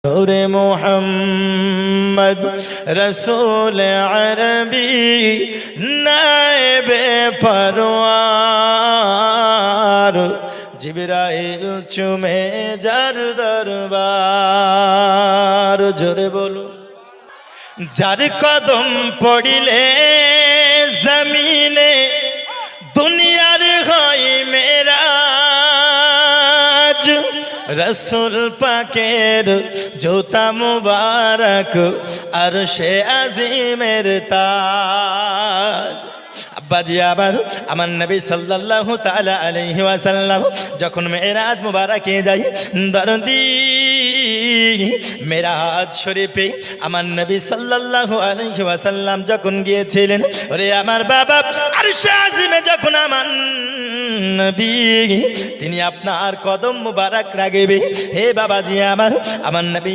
नूरे मोहम्मद रसूल अरबी नाइबे परवार जिब्राइल चुमे जार दरबार जोरे बोलो जार कदम पड़िले जमीने दुनियार हई मेराज रसूल पाकेर जोता मुबारक अरशे अजीमेर ताज আব্বাজি আবার আমার নবী সাল্লাল্লাহু তাআলা আলাইহি ওয়াসাল্লাম যখন মেরাজ মুবারকে যায় দরদি মেরাজ শরীফে আমার নবী সাল্লাল্লাহু আলাইহি ওয়াসাল্লাম যখন গিয়েছিলেন ওরে আমার বাবা আরশে আজিমে যখন আমার নবী তিনি আপনার কদম মুবারক রাখবে হে বাবাজি আমার নবী